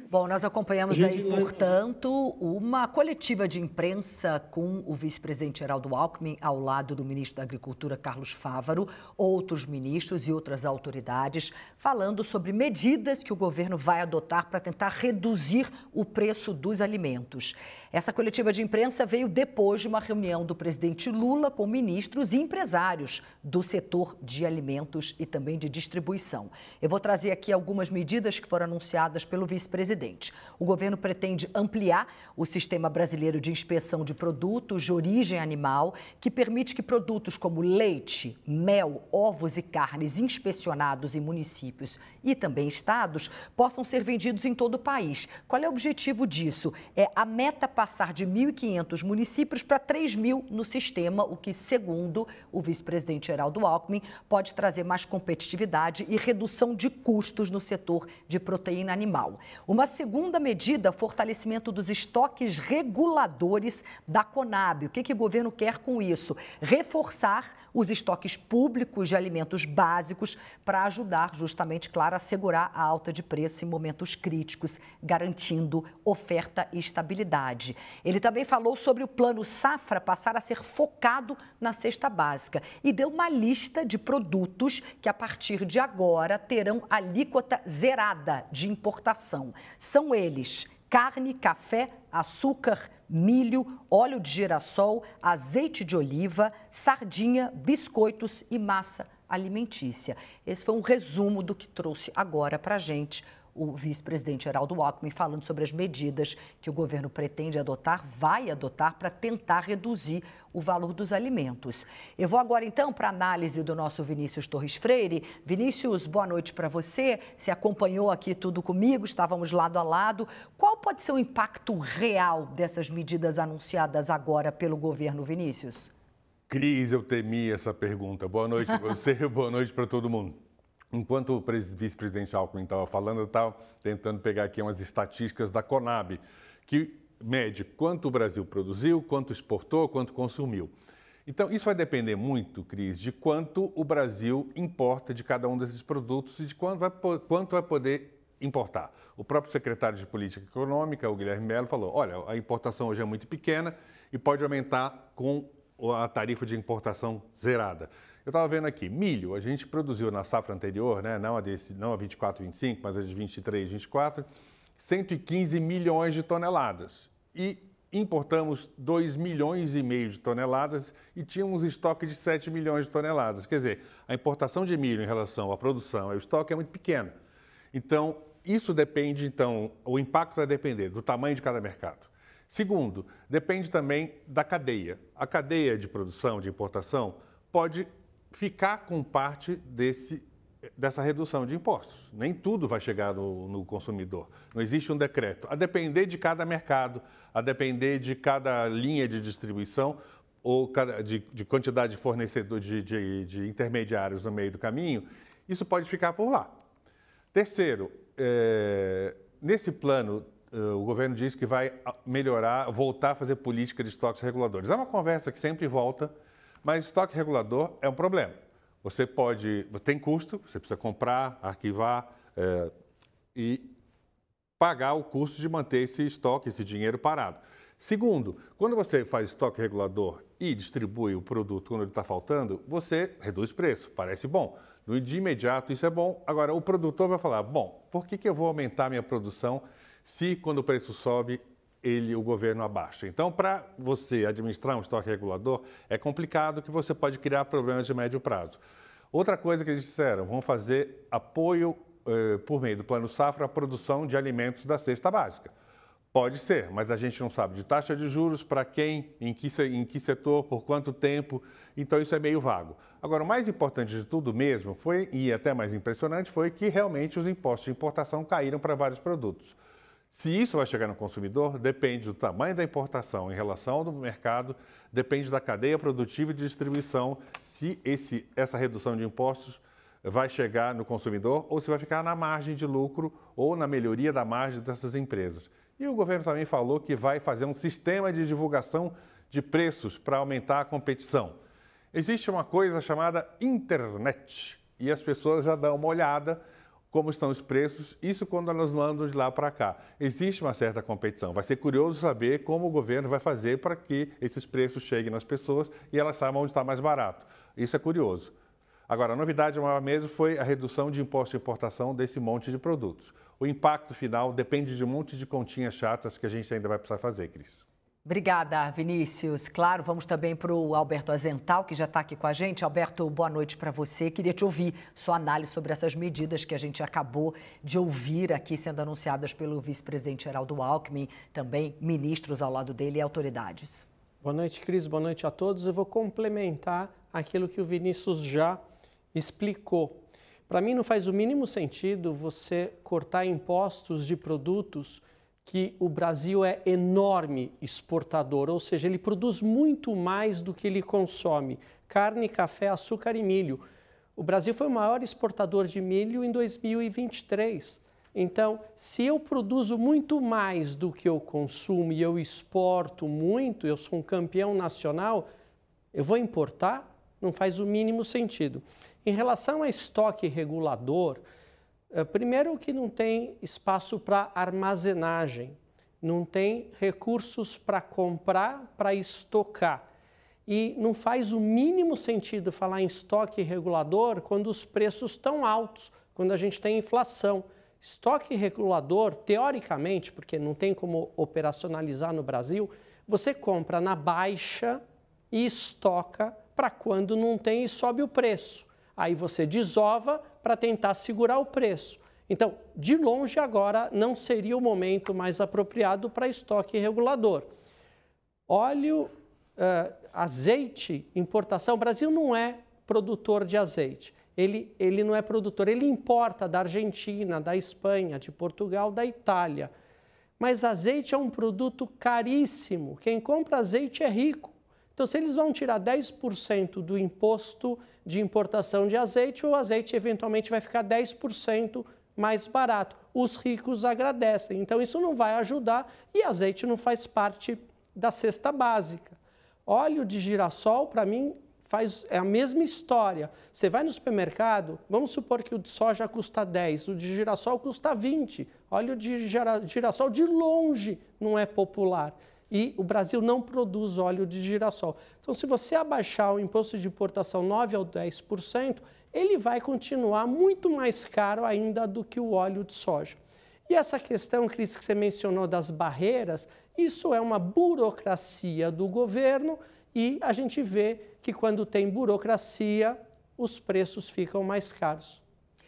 Bom, nós acompanhamos aí, portanto, uma coletiva de imprensa com o vice-presidente Geraldo Alckmin ao lado do ministro da Agricultura, Carlos Fávaro, outros ministros e outras autoridades, falando sobre medidas que o governo vai adotar para tentar reduzir o preço dos alimentos. Essa coletiva de imprensa veio depois de uma reunião do presidente Lula com ministros e empresários do setor de alimentos e também de distribuição. Eu vou trazer aqui algumas medidas que foram anunciadas pelo vice-presidente. O governo pretende ampliar o sistema brasileiro de inspeção de produtos de origem animal, que permite que produtos como leite, mel, ovos e carnes inspecionados em municípios e também estados possam ser vendidos em todo o país. Qual é o objetivo disso? É a meta passar de 1.500 municípios para 3.000 no sistema, o que, segundo o vice-presidente Geraldo Alckmin, pode trazer mais competitividade e redução de custos no setor de proteína animal. Uma segunda medida, fortalecimento dos estoques reguladores da Conab. O que o governo quer com isso? Reforçar os estoques públicos de alimentos básicos para ajudar, justamente, claro, a segurar a alta de preço em momentos críticos, garantindo oferta e estabilidade. Ele também falou sobre o Plano Safra passar a ser focado na cesta básica e deu uma lista de produtos que, a partir de agora, terão alíquota zerada de importação. São eles: carne, café, açúcar, milho, óleo de girassol, azeite de oliva, sardinha, biscoitos e massa alimentícia. Esse foi um resumo do que trouxe agora para a gente o vice-presidente Geraldo Alckmin, falando sobre as medidas que o governo pretende adotar, vai adotar para tentar reduzir o valor dos alimentos. Eu vou agora, então, para a análise do nosso Vinícius Torres Freire. Vinícius, boa noite para você. Você acompanhou aqui tudo comigo, estávamos lado a lado. Qual pode ser o impacto real dessas medidas anunciadas agora pelo governo, Vinícius? Cris, eu temi essa pergunta. Boa noite para você, boa noite para todo mundo. Enquanto o vice-presidente Alckmin estava falando, eu estava tentando pegar aqui umas estatísticas da Conab, que mede quanto o Brasil produziu, quanto exportou, quanto consumiu. Então, isso vai depender muito, Cris, de quanto o Brasil importa de cada um desses produtos e de quanto vai poder importar. O próprio secretário de Política Econômica, o Guilherme Mello, falou: olha, a importação hoje é muito pequena e pode aumentar com a tarifa de importação zerada. Eu estava vendo aqui, milho, a gente produziu na safra anterior, né, não a 24, 25, mas a de 23, 24, 115 milhões de toneladas. E importamos 2,5 milhões de toneladas e tínhamos estoque de 7 milhões de toneladas. Quer dizer, a importação de milho em relação à produção, ao estoque é muito pequeno. Então, isso depende, o impacto vai depender do tamanho de cada mercado. Segundo, depende também da cadeia. A cadeia de produção, de importação, pode ficar com parte dessa redução de impostos. Nem tudo vai chegar no consumidor. Não existe um decreto. A depender de cada mercado, a depender de cada linha de distribuição ou de quantidade de fornecedores, de intermediários no meio do caminho, isso pode ficar por lá. Terceiro, nesse plano, o governo diz que vai melhorar, voltar a fazer política de estoques reguladores. É uma conversa que sempre volta, mas estoque regulador é um problema. Você tem custo, você precisa comprar, arquivar e pagar o custo de manter esse estoque, esse dinheiro parado. Segundo, quando você faz estoque regulador e distribui o produto quando ele está faltando, você reduz preço, parece bom. De imediato isso é bom. Agora, o produtor vai falar: bom, por que eu vou aumentar minha produção se quando o preço sobe, o governo abaixa? Então, para você administrar um estoque regulador, é complicado, que você pode criar problemas de médio prazo. Outra coisa que eles disseram: vão fazer apoio por meio do Plano Safra à produção de alimentos da cesta básica. Pode ser, mas a gente não sabe de taxa de juros, para quem, em que setor, por quanto tempo, então isso é meio vago. Agora, o mais importante de tudo mesmo foi, e até mais impressionante, foi que realmente os impostos de importação caíram para vários produtos. Se isso vai chegar no consumidor, depende do tamanho da importação em relação ao mercado, depende da cadeia produtiva e de distribuição, se essa redução de impostos vai chegar no consumidor ou se vai ficar na margem de lucro ou na melhoria da margem dessas empresas. E o governo também falou que vai fazer um sistema de divulgação de preços para aumentar a competição. Existe uma coisa chamada internet e as pessoas já dão uma olhada como estão os preços, isso quando nós mandamos de lá para cá. Existe uma certa competição. Vai ser curioso saber como o governo vai fazer para que esses preços cheguem nas pessoas e elas saibam onde está mais barato. Isso é curioso. Agora, a novidade maior mesmo foi a redução de imposto de importação desse monte de produtos. O impacto final depende de um monte de continhas chatas que a gente ainda vai precisar fazer, Cris. Obrigada, Vinícius. Claro, vamos também para o Alberto Azental, que já está aqui com a gente. Alberto, boa noite para você. Queria te ouvir sua análise sobre essas medidas que a gente acabou de ouvir aqui sendo anunciadas pelo vice-presidente Geraldo Alckmin, também ministros ao lado dele e autoridades. Boa noite, Cris. Boa noite a todos. Eu vou complementar aquilo que o Vinícius já explicou. Para mim, não faz o mínimo sentido você cortar impostos de produtos que o Brasil é enorme exportador, ou seja, ele produz muito mais do que ele consome. Carne, café, açúcar e milho. O Brasil foi o maior exportador de milho em 2023. Então, se eu produzo muito mais do que eu consumo e eu exporto muito, eu sou um campeão nacional, eu vou importar? Não faz o mínimo sentido. Em relação a estoque regulador, primeiro que não tem espaço para armazenagem, não tem recursos para comprar, para estocar. E não faz o mínimo sentido falar em estoque regulador quando os preços estão altos, quando a gente tem inflação. Estoque regulador, teoricamente, porque não tem como operacionalizar no Brasil, você compra na baixa e estoca para quando não tem e sobe o preço. Aí você desova para tentar segurar o preço. Então, de longe agora não seria o momento mais apropriado para estoque regulador. Óleo, azeite, importação. O Brasil não é produtor de azeite. Ele não é produtor, ele importa da Argentina, da Espanha, de Portugal, da Itália. Mas azeite é um produto caríssimo. Quem compra azeite é rico. Então, se eles vão tirar 10% do imposto de importação de azeite, o azeite eventualmente vai ficar 10% mais barato. Os ricos agradecem. Então, isso não vai ajudar e azeite não faz parte da cesta básica. Óleo de girassol, para mim, é a mesma história. Você vai no supermercado, vamos supor que o de soja custa 10, o de girassol custa 20. Óleo de girassol de longe não é popular. E o Brasil não produz óleo de girassol. Então, se você abaixar o imposto de importação 9% ou 10%, ele vai continuar muito mais caro ainda do que o óleo de soja. E essa questão, Cris, que você mencionou das barreiras, isso é uma burocracia do governo e a gente vê que quando tem burocracia, os preços ficam mais caros.